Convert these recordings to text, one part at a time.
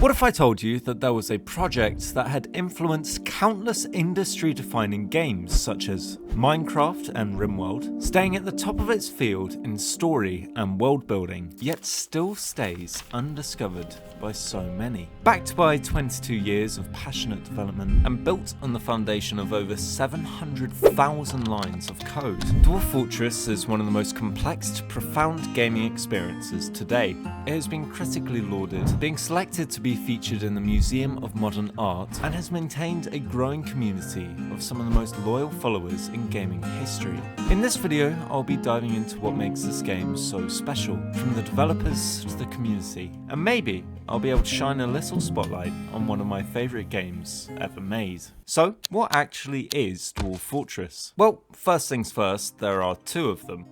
What if I told you that there was a project that had influenced countless industry-defining games such as Minecraft and RimWorld, staying at the top of its field in story and world building, yet still stays undiscovered by so many? Backed by 22 years of passionate development and built on the foundation of over 700,000 lines of code, Dwarf Fortress is one of the most complex to profound gaming experiences today. It has been critically lauded, being selected to be featured in the Museum of Modern Art, and has maintained a growing community of some of the most loyal followers in gaming history. In this video, I'll be diving into what makes this game so special, from the developers to the community, and maybe I'll be able to shine a little spotlight on one of my favourite games ever made. So, what actually is Dwarf Fortress? Well, first things first, there are two of them.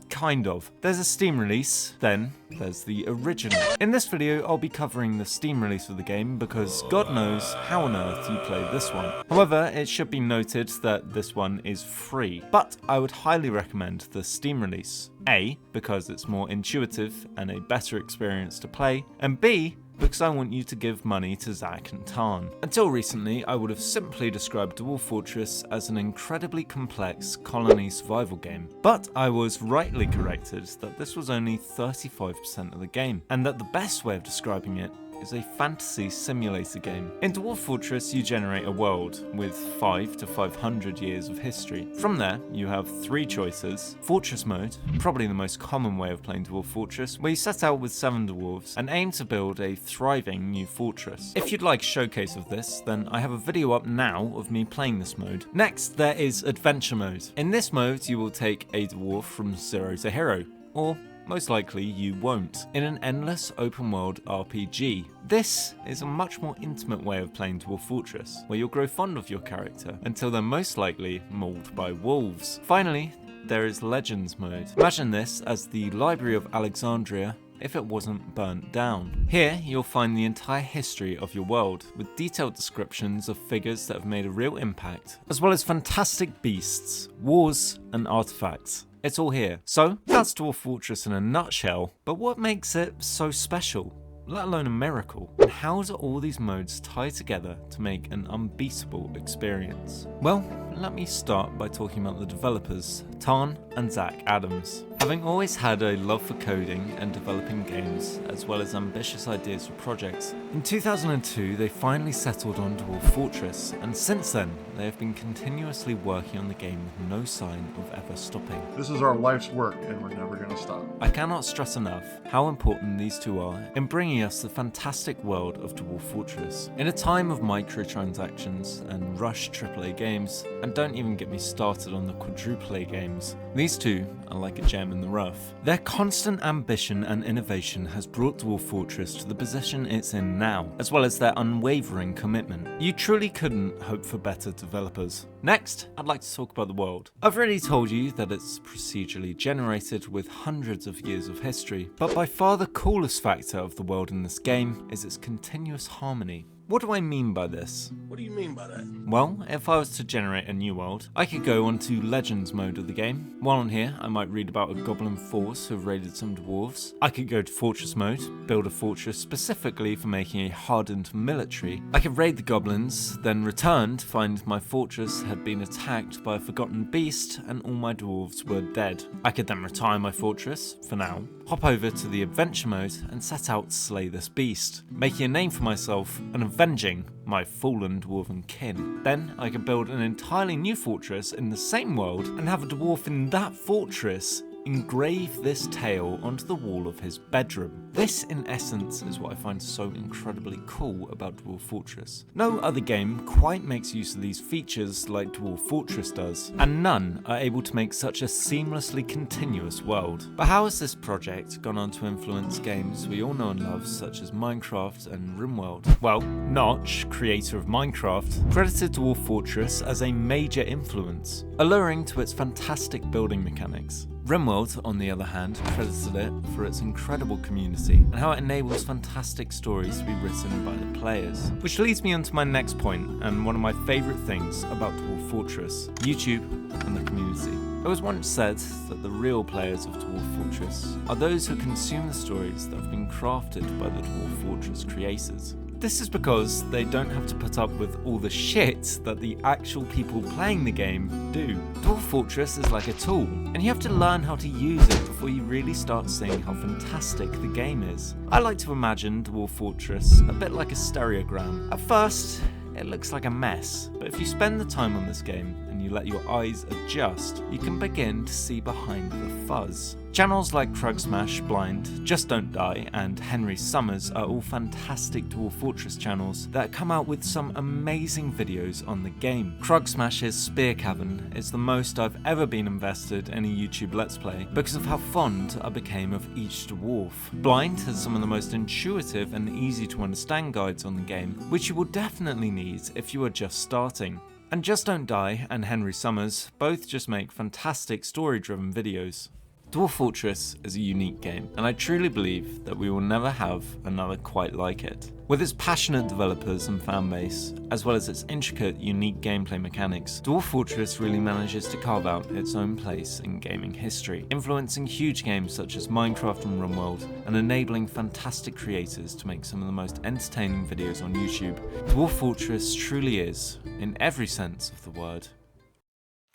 Kind of. There's a Steam release, then there's the original. In this video, I'll be covering the Steam release of the game because God knows how on earth you played this one. However, it should be noted that this one is free, but I would highly recommend the Steam release. A, because it's more intuitive and a better experience to play, and B, because I want you to give money to Zach and Tarn. Until recently, I would have simply described Dwarf Fortress as an incredibly complex colony survival game, but I was rightly corrected that this was only 35% of the game, and that the best way of describing it is a fantasy simulator game. In Dwarf Fortress, you generate a world with 5 to 500 years of history. From there, you have 3 choices. Fortress mode, probably the most common way of playing Dwarf Fortress, where you set out with 7 dwarves and aim to build a thriving new fortress. If you'd like a showcase of this, then I have a video up now of me playing this mode. Next, there is Adventure mode. In this mode, you will take a dwarf from 0 to hero, or most likely you won't, in an endless open world RPG. This is a much more intimate way of playing Dwarf Fortress, where you'll grow fond of your character until they're most likely mauled by wolves. Finally, there is Legends mode. Imagine this as the Library of Alexandria if it wasn't burnt down. Here, you'll find the entire history of your world, with detailed descriptions of figures that have made a real impact, as well as fantastic beasts, wars, and artifacts. It's all here. So, that's Dwarf Fortress in a nutshell, but what makes it so special? Let alone a miracle? And how do all these modes tie together to make an unbeatable experience? Well, let me start by talking about the developers, Tarn and Zach Adams. Having always had a love for coding and developing games, as well as ambitious ideas for projects, in 2002 they finally settled on Dwarf Fortress, and since then they have been continuously working on the game with no sign of ever stopping. This is our life's work and we're never going to stop. I cannot stress enough how important these two are in bringing us the fantastic world of Dwarf Fortress. In a time of microtransactions and rush AAA games, and don't even get me started on the quadruple A games, these two are like a gem in the rough. Their constant ambition and innovation has brought Dwarf Fortress to the position it's in now, as well as their unwavering commitment. You truly couldn't hope for better developers. Next, I'd like to talk about the world. I've already told you that it's procedurally generated with hundreds of years of history, but by far the coolest factor of the world in this game is its continuous harmony. What do I mean by this? What do you mean by that? Well, if I was to generate a new world, I could go onto Legends mode of the game. While on here, I might read about a goblin force who have raided some dwarves. I could go to Fortress mode, build a fortress specifically for making a hardened military. I could raid the goblins, then return to find my fortress had been attacked by a forgotten beast and all my dwarves were dead. I could then retire my fortress, for now, hop over to the adventure mode and set out to slay this beast, making a name for myself and avenging my fallen dwarven kin. Then I could build an entirely new fortress in the same world and have a dwarf in that fortress engrave this tale onto the wall of his bedroom. This, in essence, is what I find so incredibly cool about Dwarf Fortress. No other game quite makes use of these features like Dwarf Fortress does, and none are able to make such a seamlessly continuous world. But how has this project gone on to influence games we all know and love, such as Minecraft and RimWorld? Well, Notch, creator of Minecraft, credited Dwarf Fortress as a major influence, alluring to its fantastic building mechanics. RimWorld, on the other hand, credited it for its incredible community and how it enables fantastic stories to be written by the players. Which leads me on to my next point and one of my favourite things about Dwarf Fortress: YouTube and the community. It was once said that the real players of Dwarf Fortress are those who consume the stories that have been crafted by the Dwarf Fortress creators. This is because they don't have to put up with all the shit that the actual people playing the game do. Dwarf Fortress is like a tool, and you have to learn how to use it before you really start seeing how fantastic the game is. I like to imagine Dwarf Fortress a bit like a stereogram. At first, it looks like a mess, but if you spend the time on this game and you let your eyes adjust, you can begin to see behind the fuzz. Channels like Krugsmash, Blind, Just Don't Die, and Henry Summers are all fantastic Dwarf Fortress channels that come out with some amazing videos on the game. Krugsmash's Spear Cavern is the most I've ever been invested in a YouTube Let's Play because of how fond I became of each dwarf. Blind has some of the most intuitive and easy to understand guides on the game, which you will definitely need if you are just starting. And Just Don't Die and Henry Summers both just make fantastic story-driven videos. Dwarf Fortress is a unique game, and I truly believe that we will never have another quite like it. With its passionate developers and fanbase, as well as its intricate, unique gameplay mechanics, Dwarf Fortress really manages to carve out its own place in gaming history, influencing huge games such as Minecraft and RimWorld, and enabling fantastic creators to make some of the most entertaining videos on YouTube. Dwarf Fortress truly is, in every sense of the word,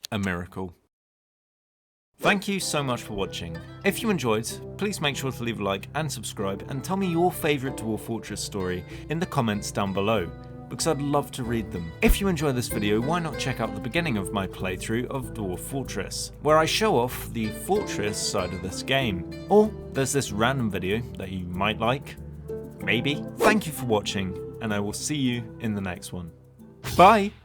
a miracle. Thank you so much for watching. If you enjoyed, please make sure to leave a like and subscribe, and tell me your favourite Dwarf Fortress story in the comments down below, because I'd love to read them. If you enjoy this video, why not check out the beginning of my playthrough of Dwarf Fortress, where I show off the fortress side of this game. Or there's this random video that you might like, maybe. Thank you for watching, and I will see you in the next one. Bye!